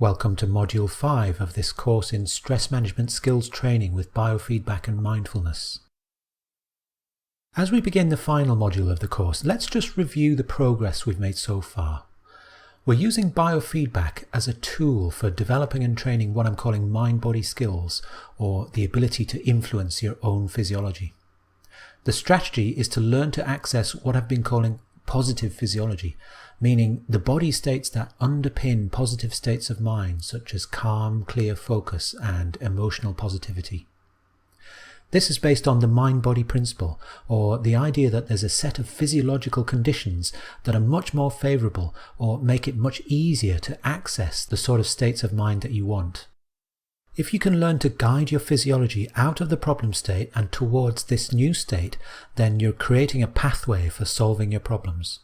Welcome to Module 5 of this course in Stress Management Skills Training with Biofeedback and Mindfulness. As we begin the final module of the course, let's just review the progress we've made so far. We're using biofeedback as a tool for developing and training what I'm calling mind-body skills, or the ability to influence your own physiology. The strategy is to learn to access what I've been calling positive physiology, meaning the body states that underpin positive states of mind, such as calm, clear focus and emotional positivity. This is based on the mind-body principle, or the idea that there's a set of physiological conditions that are much more favourable or make it much easier to access the sort of states of mind that you want. If you can learn to guide your physiology out of the problem state and towards this new state, then you're creating a pathway for solving your problems.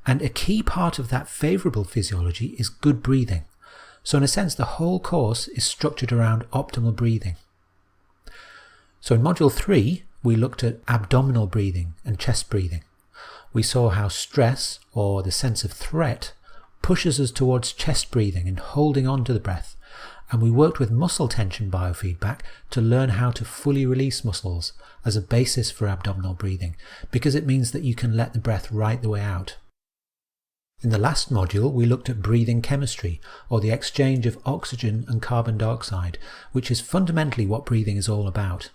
And a key part of that favourable physiology is good breathing. So in a sense, the whole course is structured around optimal breathing. So in Module 3, we looked at abdominal breathing and chest breathing. We saw how stress, or the sense of threat, pushes us towards chest breathing and holding on to the breath. And we worked with muscle tension biofeedback to learn how to fully release muscles as a basis for abdominal breathing, because it means that you can let the breath right the way out. In the last module, we looked at breathing chemistry, or the exchange of oxygen and carbon dioxide, which is fundamentally what breathing is all about.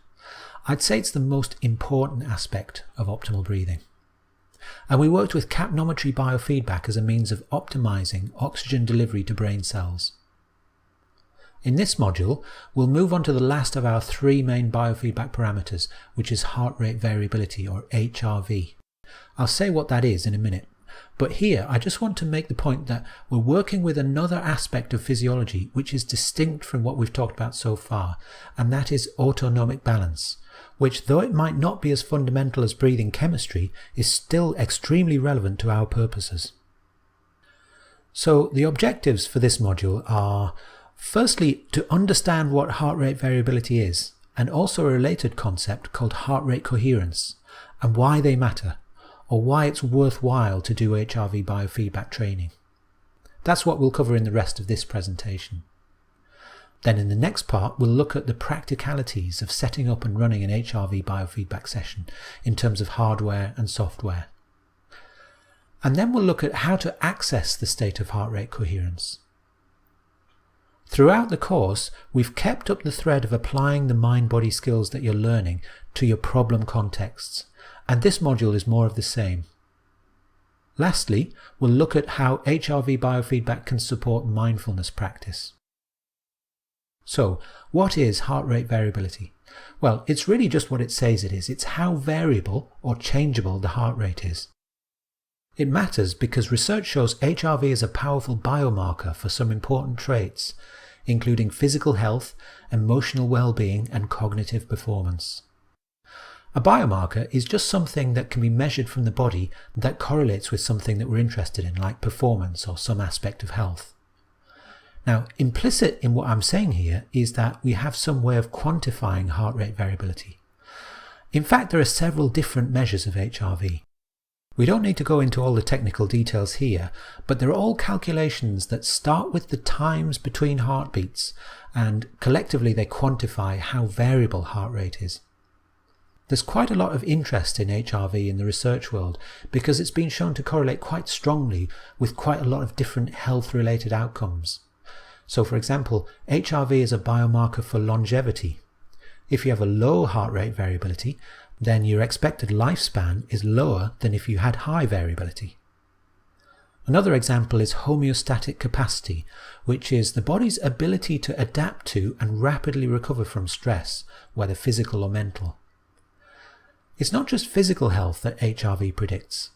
I'd say it's the most important aspect of optimal breathing. And we worked with capnometry biofeedback as a means of optimizing oxygen delivery to brain cells. In this module, we'll move on to the last of our three main biofeedback parameters, which is heart rate variability, or HRV. I'll say what that is in a minute. But here, I just want to make the point that we're working with another aspect of physiology which is distinct from what we've talked about so far, and that is autonomic balance, which, though it might not be as fundamental as breathing chemistry, is still extremely relevant to our purposes. So the objectives for this module are, firstly, to understand what heart rate variability is, and also a related concept called heart rate coherence, and why they matter, or why it's worthwhile to do HRV biofeedback training. That's what we'll cover in the rest of this presentation. Then in the next part, we'll look at the practicalities of setting up and running an HRV biofeedback session in terms of hardware and software. And then we'll look at how to access the state of heart rate coherence. Throughout the course, we've kept up the thread of applying the mind-body skills that you're learning to your problem contexts, and this module is more of the same. Lastly, we'll look at how HRV biofeedback can support mindfulness practice. So, what is heart rate variability? Well, it's really just what it says it is. It's how variable or changeable the heart rate is. It matters because research shows HRV is a powerful biomarker for some important traits, including physical health, emotional well-being, and cognitive performance. A biomarker is just something that can be measured from the body that correlates with something that we're interested in, like performance or some aspect of health. Now, implicit in what I'm saying here is that we have some way of quantifying heart rate variability. In fact, there are several different measures of HRV. We don't need to go into all the technical details here, but they're all calculations that start with the times between heartbeats, and collectively they quantify how variable heart rate is. There's quite a lot of interest in HRV in the research world because it's been shown to correlate quite strongly with quite a lot of different health-related outcomes. So for example, HRV is a biomarker for longevity. If you have a low heart rate variability, then your expected lifespan is lower than if you had high variability. Another example is homeostatic capacity, which is the body's ability to adapt to and rapidly recover from stress, whether physical or mental. It's not just physical health that HRV predicts.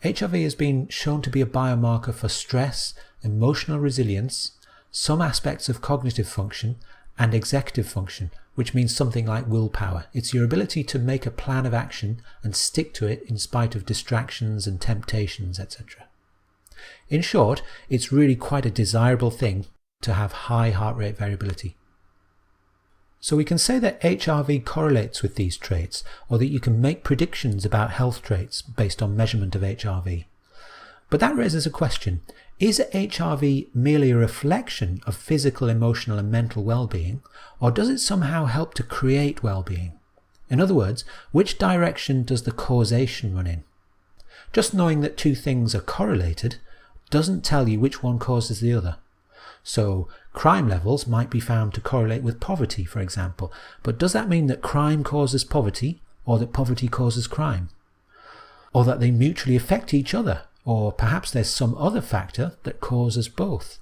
HRV has been shown to be a biomarker for stress, emotional resilience, some aspects of cognitive function, and executive function, which means something like willpower. It's your ability to make a plan of action and stick to it in spite of distractions and temptations, etc. In short, it's really quite a desirable thing to have high heart rate variability. So we can say that HRV correlates with these traits, or that you can make predictions about health traits based on measurement of HRV. But that raises a question. Is HRV merely a reflection of physical, emotional and mental well-being, or does it somehow help to create well-being? In other words, which direction does the causation run in? Just knowing that two things are correlated doesn't tell you which one causes the other. So crime levels might be found to correlate with poverty, for example, but does that mean that crime causes poverty, or that poverty causes crime? Or that they mutually affect each other? Or perhaps there's some other factor that causes both.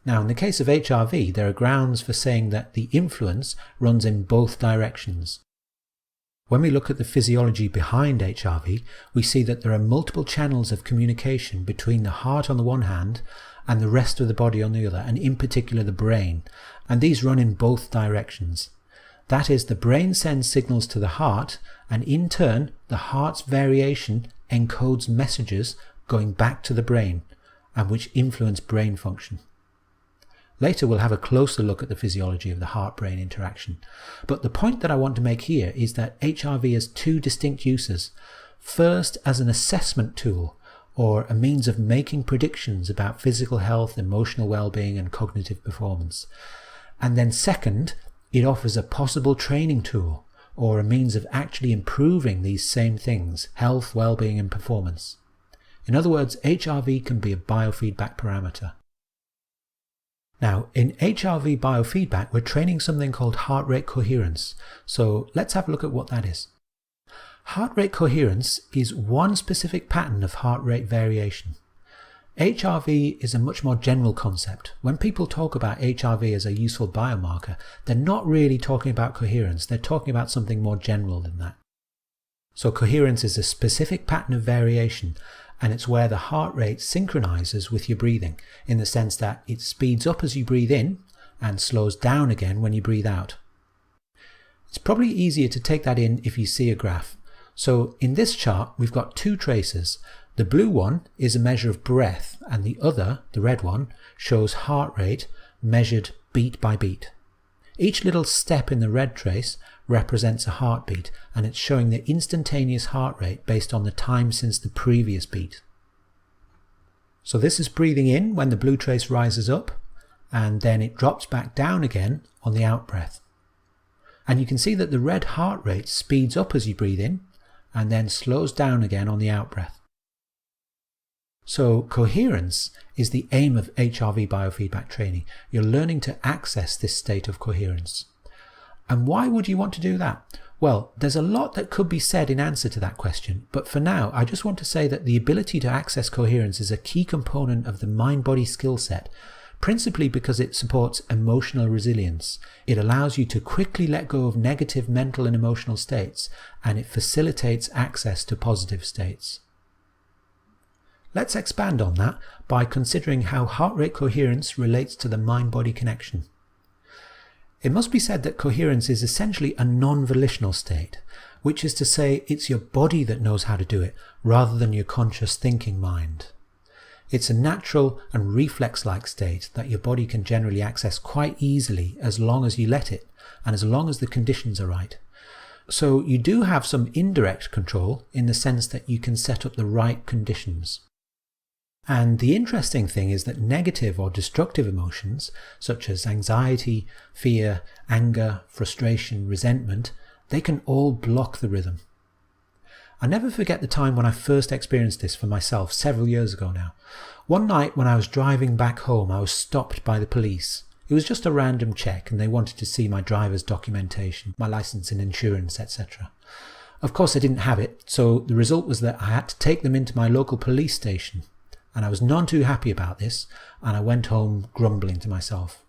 Now, in the case of HRV, there are grounds for saying that the influence runs in both directions. When we look at the physiology behind HRV, we see that there are multiple channels of communication between the heart on the one hand and the rest of the body on the other, and in particular the brain, and these run in both directions. That is, the brain sends signals to the heart, and in turn, the heart's variation encodes messages going back to the brain, and which influence brain function. Later we'll have a closer look at the physiology of the heart-brain interaction, but the point that I want to make here is that HRV has two distinct uses. First, as an assessment tool, or a means of making predictions about physical health, emotional well-being and cognitive performance. And then second, it offers a possible training tool, or a means of actually improving these same things, health, well-being and performance. In other words, HRV can be a biofeedback parameter. Now, in HRV biofeedback, we're training something called heart rate coherence. So let's have a look at what that is. Heart rate coherence is one specific pattern of heart rate variation. HRV is a much more general concept. When people talk about HRV as a useful biomarker, they're not really talking about coherence, they're talking about something more general than that. So coherence is a specific pattern of variation, and it's where the heart rate synchronizes with your breathing, in the sense that it speeds up as you breathe in and slows down again when you breathe out. It's probably easier to take that in if you see a graph. So in this chart we've got two traces. The blue one is a measure of breath, and the other, the red one, shows heart rate measured beat by beat. Each little step in the red trace represents a heartbeat, and it's showing the instantaneous heart rate based on the time since the previous beat. So this is breathing in when the blue trace rises up, and then it drops back down again on the out breath. And you can see that the red heart rate speeds up as you breathe in, and then slows down again on the out breath. So coherence is the aim of HRV biofeedback training. You're learning to access this state of coherence. And why would you want to do that? Well, there's a lot that could be said in answer to that question, but for now I just want to say that the ability to access coherence is a key component of the mind-body skill set, principally because it supports emotional resilience. It allows you to quickly let go of negative mental and emotional states, and it facilitates access to positive states. Let's expand on that by considering how heart rate coherence relates to the mind-body connection. It must be said that coherence is essentially a non-volitional state, which is to say it's your body that knows how to do it, rather than your conscious thinking mind. It's a natural and reflex-like state that your body can generally access quite easily as long as you let it, and as long as the conditions are right. So you do have some indirect control in the sense that you can set up the right conditions. And the interesting thing is that negative or destructive emotions, such as anxiety, fear, anger, frustration, resentment, they can all block the rhythm. I never forget the time when I first experienced this for myself several years ago now. One night when I was driving back home, I was stopped by the police. It was just a random check, and they wanted to see my driver's documentation, my license and insurance, etc. Of course I didn't have it, so the result was that I had to take them into my local police station. And I was none too happy about this, and I went home grumbling to myself.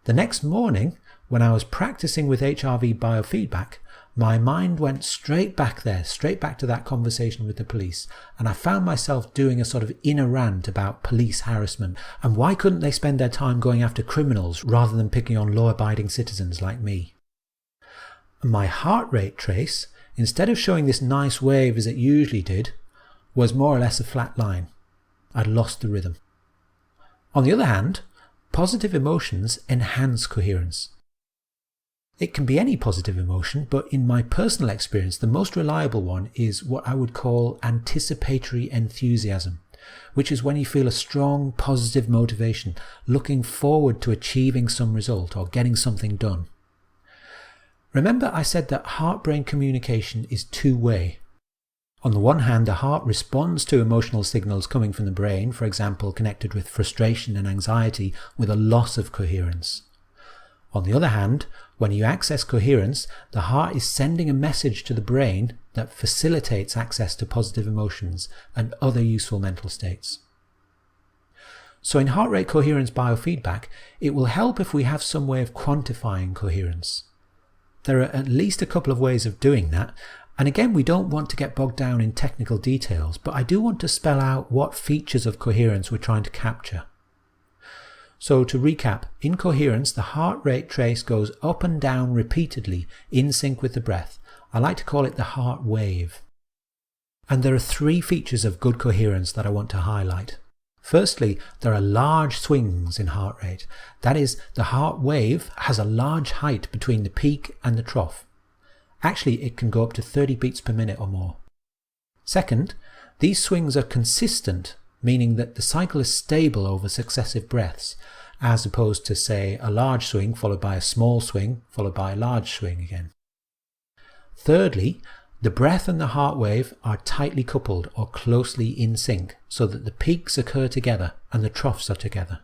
The next morning, when I was practicing with HRV biofeedback, my mind went straight back to that conversation with the police, and I found myself doing a sort of inner rant about police harassment, and why couldn't they spend their time going after criminals rather than picking on law-abiding citizens like me? My heart rate trace, instead of showing this nice wave as it usually did, was more or less a flat line. I'd lost the rhythm. On the other hand, positive emotions enhance coherence. It can be any positive emotion, but in my personal experience, the most reliable one is what I would call anticipatory enthusiasm. which is when you feel a strong positive motivation, looking forward to achieving some result or getting something done. Remember I said that heart-brain communication is two-way. On the one hand, the heart responds to emotional signals coming from the brain, for example, connected with frustration and anxiety, with a loss of coherence. On the other hand, when you access coherence, the heart is sending a message to the brain that facilitates access to positive emotions and other useful mental states. So in heart rate coherence biofeedback, it will help if we have some way of quantifying coherence. There are at least a couple of ways of doing that, and again, we don't want to get bogged down in technical details, but I do want to spell out what features of coherence we're trying to capture. So to recap, in coherence, the heart rate trace goes up and down repeatedly in sync with the breath. I like to call it the heart wave. And there are three features of good coherence that I want to highlight. Firstly, there are large swings in heart rate. That is, the heart wave has a large height between the peak and the trough. Actually, it can go up to 30 beats per minute or more. Second, these swings are consistent, meaning that the cycle is stable over successive breaths, as opposed to, say, a large swing followed by a small swing followed by a large swing again. Thirdly, the breath and the heart wave are tightly coupled or closely in sync, so that the peaks occur together and the troughs are together.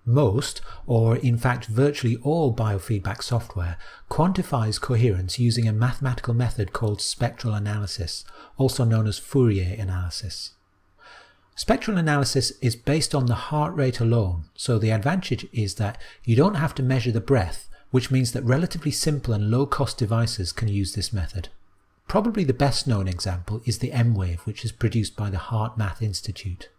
Most, or in fact virtually all biofeedback software, quantifies coherence using a mathematical method called spectral analysis, also known as Fourier analysis. Spectral analysis is based on the heart rate alone, so the advantage is that you don't have to measure the breath, which means that relatively simple and low-cost devices can use this method. Probably the best known example is the M-Wave, which is produced by the Heart Math Institute.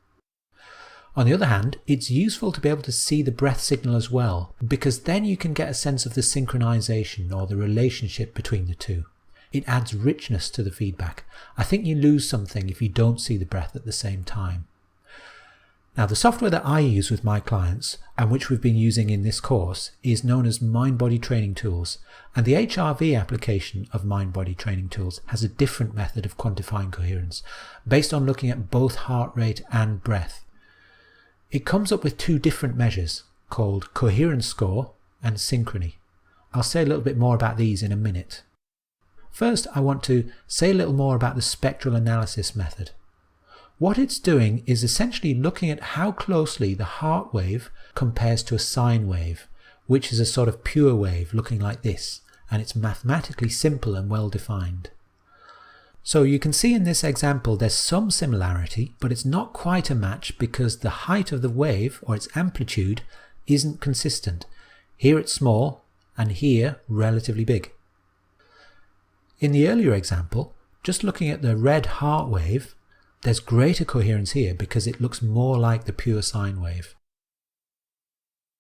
On the other hand, it's useful to be able to see the breath signal as well, because then you can get a sense of the synchronization or the relationship between the two. It adds richness to the feedback. I think you lose something if you don't see the breath at the same time. Now, the software that I use with my clients, and which we've been using in this course, is known as Mind-Body Training Tools, and the HRV application of Mind-Body Training Tools has a different method of quantifying coherence, based on looking at both heart rate and breath. It comes up with two different measures, called coherence score and synchrony. I'll say a little bit more about these in a minute. First, I want to say a little more about the spectral analysis method. What it's doing is essentially looking at how closely the heart wave compares to a sine wave, which is a sort of pure wave looking like this, and it's mathematically simple and well defined. So you can see in this example there's some similarity, but it's not quite a match because the height of the wave, or its amplitude, isn't consistent. Here it's small, and here relatively big. In the earlier example, just looking at the red heart wave, there's greater coherence here because it looks more like the pure sine wave.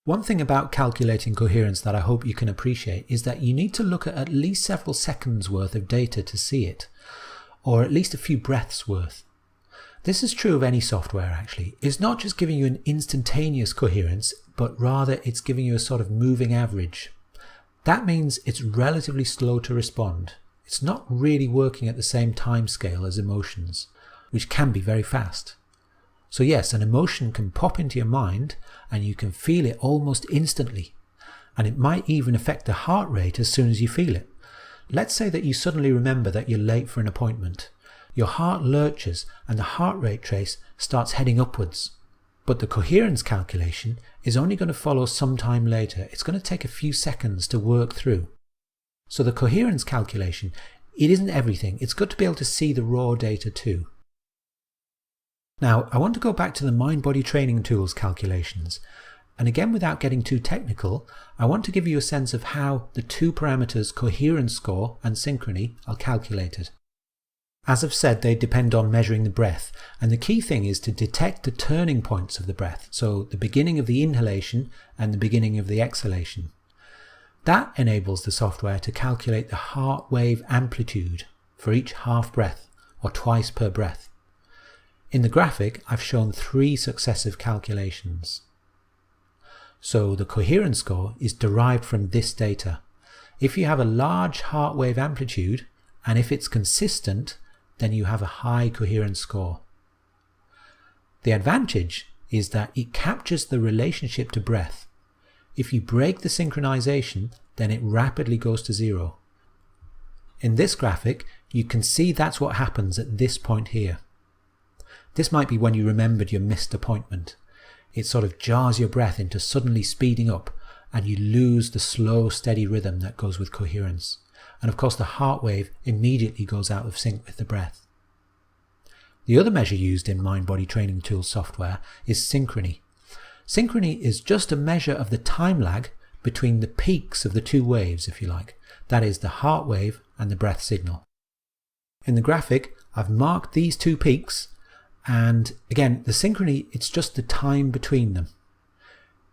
One thing about calculating coherence that I hope you can appreciate is that you need to look at least several seconds worth of data to see it, or at least a few breaths worth. This is true of any software actually. It's not just giving you an instantaneous coherence, but rather it's giving you a sort of moving average. That means it's relatively slow to respond. It's not really working at the same time scale as emotions, which can be very fast. So yes, an emotion can pop into your mind and you can feel it almost instantly, and it might even affect the heart rate as soon as you feel it. Let's say that you suddenly remember that you're late for an appointment. Your heart lurches and the heart rate trace starts heading upwards. But the coherence calculation is only going to follow some time later. It's going to take a few seconds to work through. So the coherence calculation, it isn't everything. It's good to be able to see the raw data too. Now, I want to go back to the Mind-Body Training Tools calculations. And again, without getting too technical, I want to give you a sense of how the two parameters coherence score and synchrony are calculated. As I've said, they depend on measuring the breath, and the key thing is to detect the turning points of the breath, so the beginning of the inhalation and the beginning of the exhalation. That enables the software to calculate the heart wave amplitude for each half breath, or twice per breath. In the graphic, I've shown 3 successive calculations. So the coherence score is derived from this data. If you have a large heart wave amplitude, and if it's consistent, then you have a high coherence score. The advantage is that it captures the relationship to breath. If you break the synchronization, then it rapidly goes to zero. In this graphic, you can see that's what happens at this point here. This might be when you remembered your missed appointment. It sort of jars your breath into suddenly speeding up, and you lose the slow, steady rhythm that goes with coherence. And of course the heart wave immediately goes out of sync with the breath. The other measure used in mind-body training tools software is synchrony. Synchrony is just a measure of the time lag between the peaks of the two waves, if you like. That is the heart wave and the breath signal. In the graphic, I've marked these two peaks, and again, the synchrony, it's just the time between them.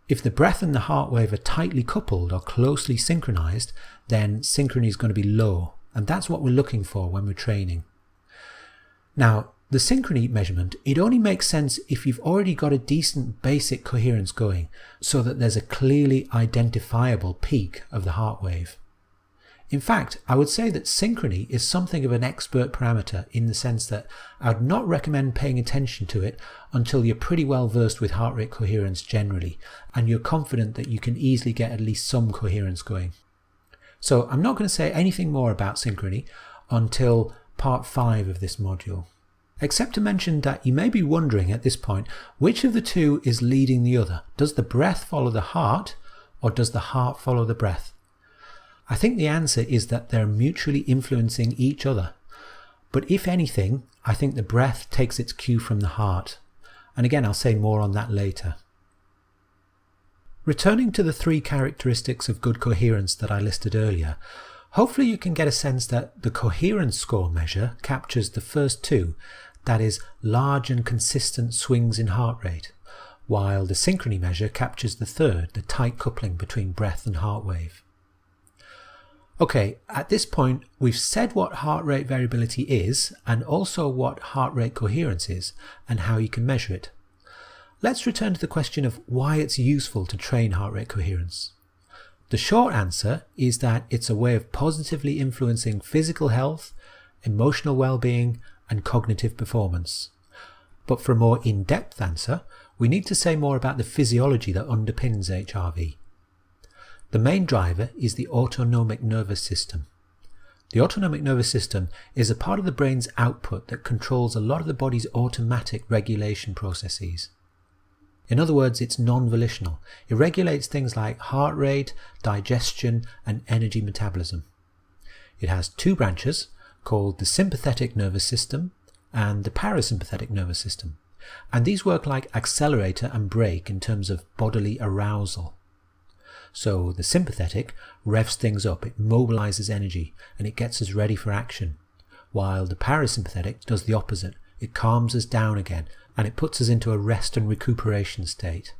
If the breath and the heart wave are tightly coupled or closely synchronized, then synchrony is going to be low, and that's what we're looking for when we're training. Now, the synchrony measurement, it only makes sense if you've already got a decent basic coherence going, so that there's a clearly identifiable peak of the heart wave. In fact, I would say that synchrony is something of an expert parameter in the sense that I would not recommend paying attention to it until you're pretty well versed with heart rate coherence generally, and you're confident that you can easily get at least some coherence going. So I'm not going to say anything more about synchrony until part 5 of this module, except to mention that you may be wondering at this point, which of the two is leading the other? Does the breath follow the heart, or does the heart follow the breath? I think the answer is that they're mutually influencing each other. But if anything, I think the breath takes its cue from the heart. And again, I'll say more on that later. Returning to the 3 characteristics of good coherence that I listed earlier, hopefully you can get a sense that the coherence score measure captures the first 2, that is, large and consistent swings in heart rate, while the synchrony measure captures the 3rd, the tight coupling between breath and heart wave. Okay, at this point we've said what heart rate variability is and also what heart rate coherence is and how you can measure it. Let's return to the question of why it's useful to train heart rate coherence. The short answer is that it's a way of positively influencing physical health, emotional well-being and cognitive performance. But for a more in-depth answer, we need to say more about the physiology that underpins HRV. The main driver is the autonomic nervous system. The autonomic nervous system is a part of the brain's output that controls a lot of the body's automatic regulation processes. In other words, it's non-volitional. It regulates things like heart rate, digestion, and energy metabolism. It has 2 branches called the sympathetic nervous system and the parasympathetic nervous system, and these work like accelerator and brake in terms of bodily arousal. So the sympathetic revs things up, it mobilizes energy, and it gets us ready for action, while the parasympathetic does the opposite. It calms us down again, and it puts us into a rest and recuperation state.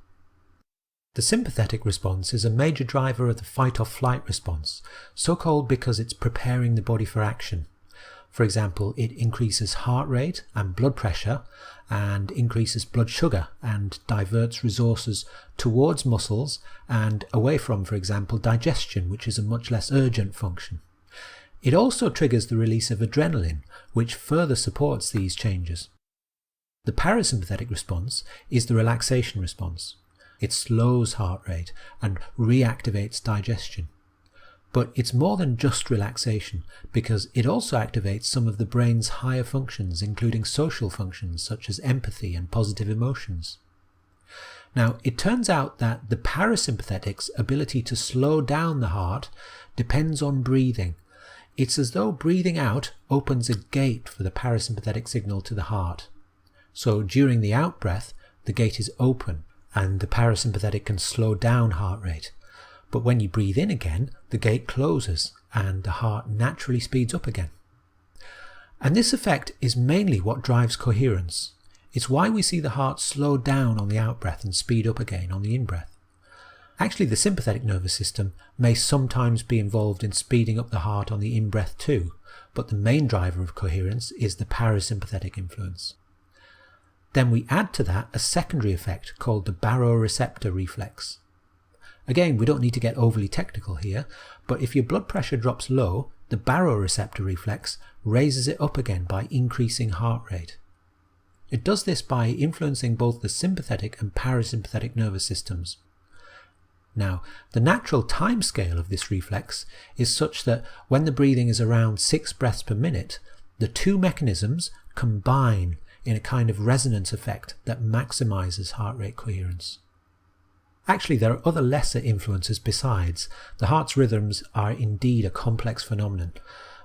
The sympathetic response is a major driver of the fight-or-flight response, so called because it's preparing the body for action. For example, it increases heart rate and blood pressure, and increases blood sugar and diverts resources towards muscles and away from, for example, digestion, which is a much less urgent function. It also triggers the release of adrenaline, which further supports these changes. The parasympathetic response is the relaxation response. It slows heart rate and reactivates digestion. But it's more than just relaxation, because it also activates some of the brain's higher functions, including social functions such as empathy and positive emotions. Now, it turns out that the parasympathetic's ability to slow down the heart depends on breathing. It's as though breathing out opens a gate for the parasympathetic signal to the heart. So during the out-breath, the gate is open and the parasympathetic can slow down heart rate. But when you breathe in again, the gate closes and the heart naturally speeds up again. And this effect is mainly what drives coherence. It's why we see the heart slow down on the out-breath and speed up again on the in-breath. Actually, the sympathetic nervous system may sometimes be involved in speeding up the heart on the in-breath too, but the main driver of coherence is the parasympathetic influence. Then we add to that a secondary effect called the baroreceptor reflex. Again, we don't need to get overly technical here, but if your blood pressure drops low, the baroreceptor reflex raises it up again by increasing heart rate. It does this by influencing both the sympathetic and parasympathetic nervous systems. Now, the natural timescale of this reflex is such that when the breathing is around 6 breaths per minute, the two mechanisms combine in a kind of resonance effect that maximizes heart rate coherence. Actually, there are other lesser influences besides. The heart's rhythms are indeed a complex phenomenon.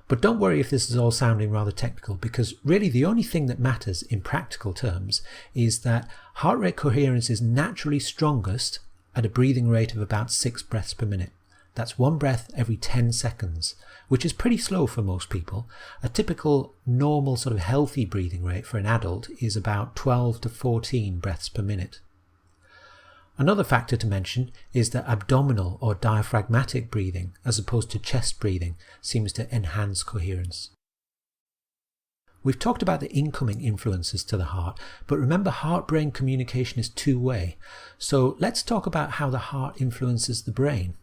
But don't worry if this is all sounding rather technical, because really the only thing that matters in practical terms is that heart rate coherence is naturally strongest at a breathing rate of about 6 breaths per minute. That's 1 breath every 10 seconds, which is pretty slow for most people. A typical normal sort of healthy breathing rate for an adult is about 12 to 14 breaths per minute. Another factor to mention is that abdominal or diaphragmatic breathing, as opposed to chest breathing, seems to enhance coherence. We've talked about the incoming influences to the heart, but remember, heart-brain communication is two-way. So let's talk about how the heart influences the brain.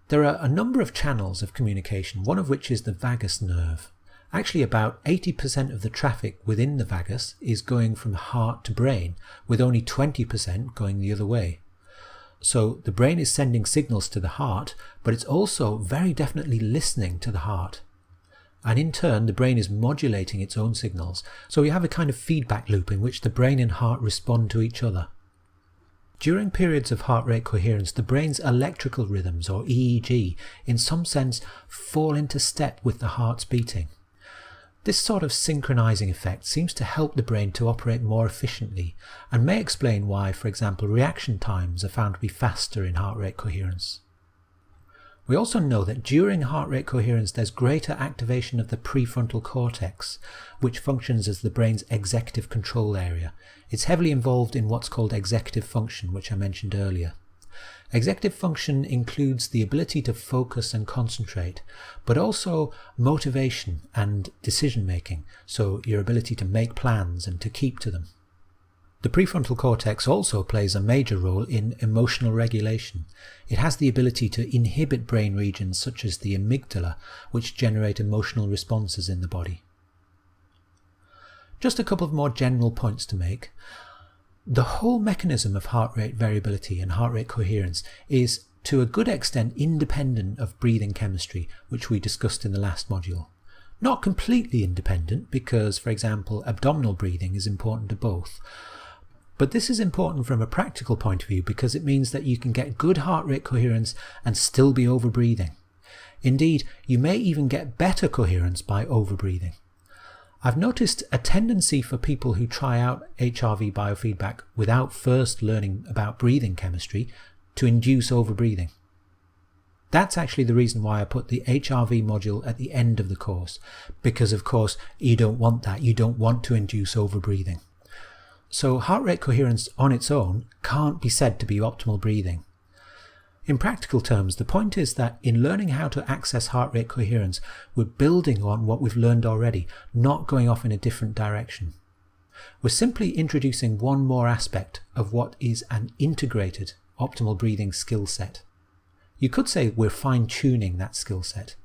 There are a number of channels of communication, one of which is the vagus nerve. Actually, about 80% of the traffic within the vagus is going from heart to brain, with only 20% going the other way. So the brain is sending signals to the heart, but it's also very definitely listening to the heart. And in turn, the brain is modulating its own signals. So we have a kind of feedback loop in which the brain and heart respond to each other. During periods of heart rate coherence, the brain's electrical rhythms, or EEG, in some sense fall into step with the heart's beating. This sort of synchronizing effect seems to help the brain to operate more efficiently and may explain why, for example, reaction times are found to be faster in heart rate coherence. We also know that during heart rate coherence there's greater activation of the prefrontal cortex, which functions as the brain's executive control area. It's heavily involved in what's called executive function, which I mentioned earlier. Executive function includes the ability to focus and concentrate, but also motivation and decision making, so your ability to make plans and to keep to them. The prefrontal cortex also plays a major role in emotional regulation. It has the ability to inhibit brain regions such as the amygdala, which generate emotional responses in the body. Just a couple of more general points to make. The whole mechanism of heart rate variability and heart rate coherence is to a good extent independent of breathing chemistry, which we discussed in the last module. Not completely independent because, for example, abdominal breathing is important to both. But this is important from a practical point of view because it means that you can get good heart rate coherence and still be overbreathing. Indeed, you may even get better coherence by overbreathing. I've noticed a tendency for people who try out HRV biofeedback without first learning about breathing chemistry to induce overbreathing. That's actually the reason why I put the HRV module at the end of the course, because of course you don't want that, you don't want to induce overbreathing. So heart rate coherence on its own can't be said to be optimal breathing. In practical terms, the point is that in learning how to access heart rate coherence, we're building on what we've learned already, not going off in a different direction. We're simply introducing one more aspect of what is an integrated optimal breathing skill set. You could say we're fine-tuning that skill set.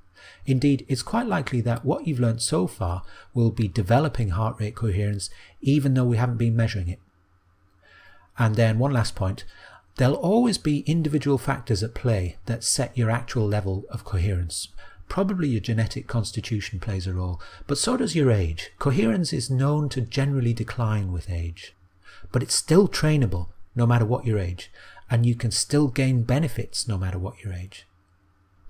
Indeed, it's quite likely that what you've learned so far will be developing heart rate coherence even though we haven't been measuring it. And then one last point. There'll always be individual factors at play that set your actual level of coherence. Probably your genetic constitution plays a role, but so does your age. Coherence is known to generally decline with age. But it's still trainable no matter what your age, and you can still gain benefits no matter what your age.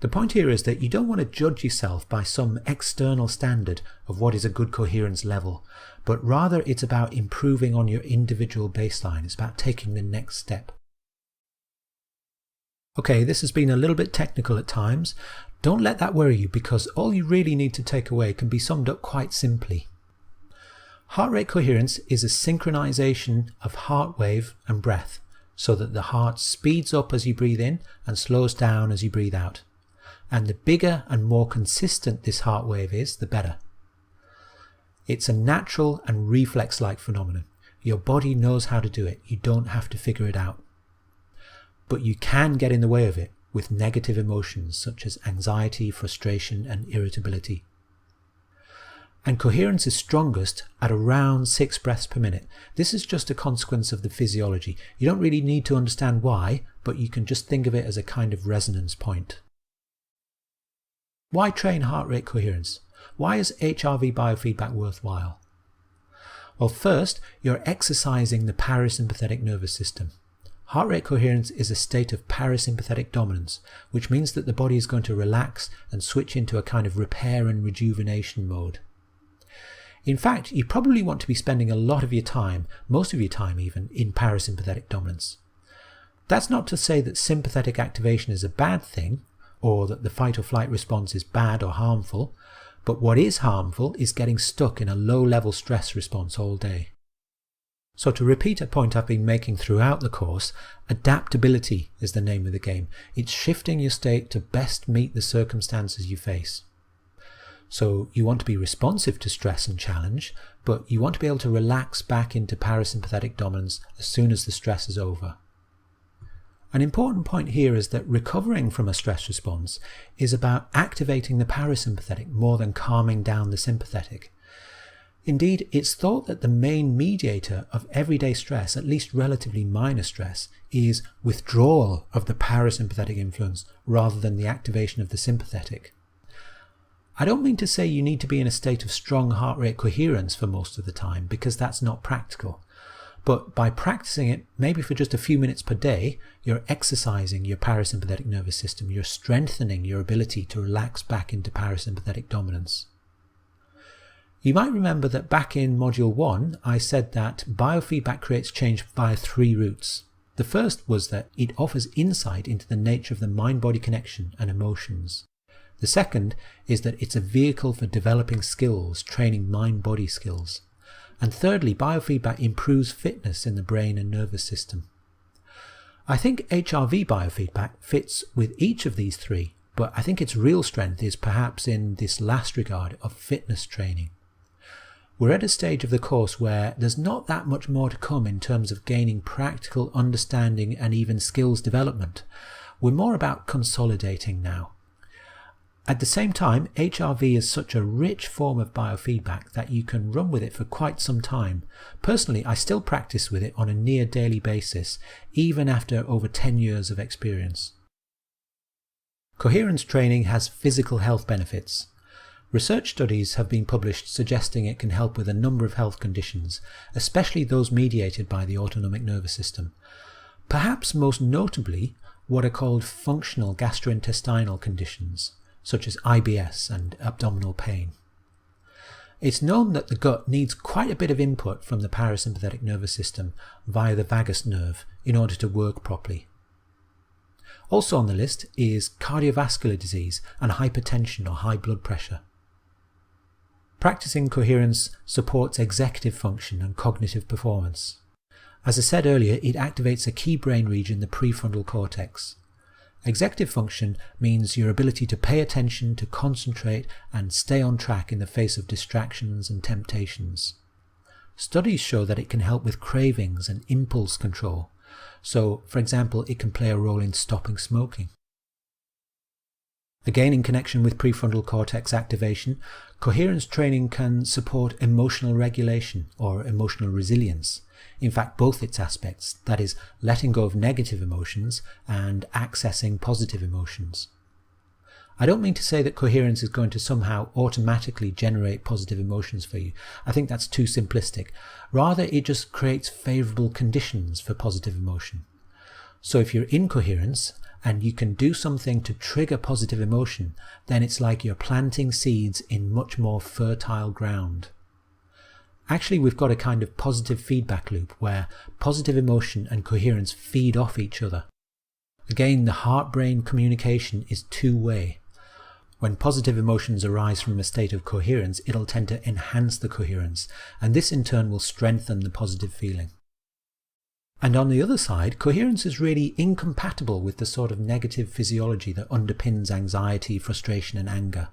The point here is that you don't want to judge yourself by some external standard of what is a good coherence level, but rather it's about improving on your individual baseline. It's about taking the next step. Okay, this has been a little bit technical at times. Don't let that worry you because all you really need to take away can be summed up quite simply. Heart rate coherence is a synchronization of heart wave and breath so that the heart speeds up as you breathe in and slows down as you breathe out. And the bigger and more consistent this heart wave is, the better. It's a natural and reflex-like phenomenon. Your body knows how to do it. You don't have to figure it out. But you can get in the way of it with negative emotions such as anxiety, frustration, and irritability. And coherence is strongest at around 6 breaths per minute. This is just a consequence of the physiology. You don't really need to understand why, but you can just think of it as a kind of resonance point. Why train heart rate coherence? Why is HRV biofeedback worthwhile? Well, first, you're exercising the parasympathetic nervous system. Heart rate coherence is a state of parasympathetic dominance, which means that the body is going to relax and switch into a kind of repair and rejuvenation mode. In fact, you probably want to be spending a lot of your time, most of your time even, in parasympathetic dominance. That's not to say that sympathetic activation is a bad thing, or that the fight or flight response is bad or harmful, but what is harmful is getting stuck in a low-level stress response all day. So to repeat a point I've been making throughout the course, adaptability is the name of the game. It's shifting your state to best meet the circumstances you face. So you want to be responsive to stress and challenge, but you want to be able to relax back into parasympathetic dominance as soon as the stress is over. An important point here is that recovering from a stress response is about activating the parasympathetic more than calming down the sympathetic. Indeed, it's thought that the main mediator of everyday stress, at least relatively minor stress, is withdrawal of the parasympathetic influence rather than the activation of the sympathetic. I don't mean to say you need to be in a state of strong heart rate coherence for most of the time, because that's not practical. But by practicing it, maybe for just a few minutes per day, you're exercising your parasympathetic nervous system. You're strengthening your ability to relax back into parasympathetic dominance. You might remember that back in Module 1, I said that biofeedback creates change via 3 routes. The first was that it offers insight into the nature of the mind-body connection and emotions. The second is that it's a vehicle for developing skills, training mind-body skills. And thirdly, biofeedback improves fitness in the brain and nervous system. I think HRV biofeedback fits with each of these 3, but I think its real strength is perhaps in this last regard of fitness training. We're at a stage of the course where there's not that much more to come in terms of gaining practical understanding and even skills development. We're more about consolidating now. At the same time, HRV is such a rich form of biofeedback that you can run with it for quite some time. Personally, I still practice with it on a near daily basis, even after over 10 years of experience. Coherence training has physical health benefits. Research studies have been published suggesting it can help with a number of health conditions, especially those mediated by the autonomic nervous system. Perhaps most notably, what are called functional gastrointestinal conditions, such as IBS and abdominal pain. It's known that the gut needs quite a bit of input from the parasympathetic nervous system via the vagus nerve in order to work properly. Also on the list is cardiovascular disease and hypertension or high blood pressure. Practicing coherence supports executive function and cognitive performance. As I said earlier, it activates a key brain region, the prefrontal cortex. Executive function means your ability to pay attention, to concentrate and stay on track in the face of distractions and temptations. Studies show that it can help with cravings and impulse control. So, for example, it can play a role in stopping smoking. Again, in connection with prefrontal cortex activation, coherence training can support emotional regulation or emotional resilience. In fact, both its aspects, that is, letting go of negative emotions and accessing positive emotions. I don't mean to say that coherence is going to somehow automatically generate positive emotions for you. I think that's too simplistic. Rather, it just creates favourable conditions for positive emotion. So if you're in coherence and you can do something to trigger positive emotion, then it's like you're planting seeds in much more fertile ground. Actually, we've got a kind of positive feedback loop where positive emotion and coherence feed off each other. Again, the heart-brain communication is two-way. When positive emotions arise from a state of coherence, it'll tend to enhance the coherence, and this in turn will strengthen the positive feeling. And on the other side, coherence is really incompatible with the sort of negative physiology that underpins anxiety, frustration, and anger.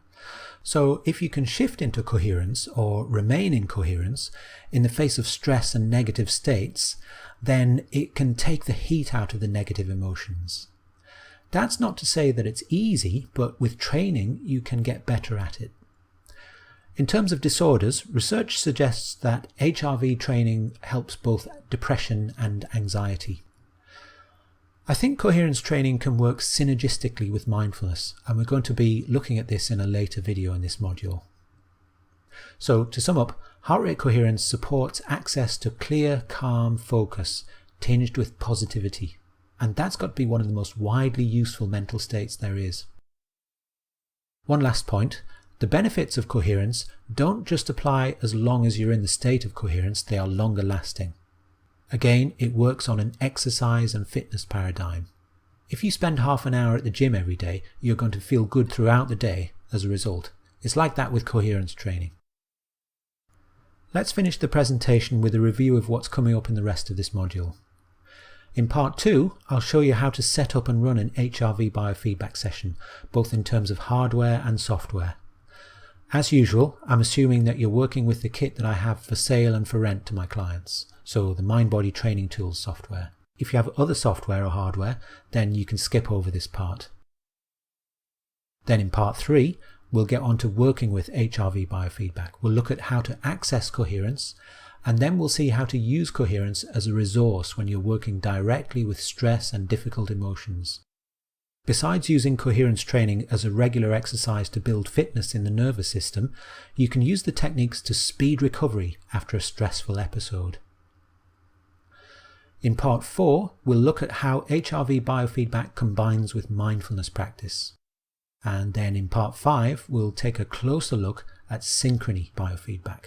So if you can shift into coherence or remain in coherence in the face of stress and negative states, then it can take the heat out of the negative emotions. That's not to say that it's easy, but with training you can get better at it. In terms of disorders, research suggests that HRV training helps both depression and anxiety. I think coherence training can work synergistically with mindfulness, and we're going to be looking at this in a later video in this module. So, to sum up, heart rate coherence supports access to clear, calm focus, tinged with positivity, and that's got to be one of the most widely useful mental states there is. One last point, the benefits of coherence don't just apply as long as you're in the state of coherence, they are longer lasting. Again, it works on an exercise and fitness paradigm. If you spend half an hour at the gym every day, you're going to feel good throughout the day as a result. It's like that with coherence training. Let's finish the presentation with a review of what's coming up in the rest of this module. In part 2, I'll show you how to set up and run an HRV biofeedback session, both in terms of hardware and software. As usual, I'm assuming that you're working with the kit that I have for sale and for rent to my clients, so the Mind-Body Training Tools software. If you have other software or hardware, then you can skip over this part. Then in part 3, we'll get on to working with HRV biofeedback. We'll look at how to access coherence, and then we'll see how to use coherence as a resource when you're working directly with stress and difficult emotions. Besides using coherence training as a regular exercise to build fitness in the nervous system, you can use the techniques to speed recovery after a stressful episode. In part 4, we'll look at how HRV biofeedback combines with mindfulness practice. And then in part 5, we'll take a closer look at synchrony biofeedback.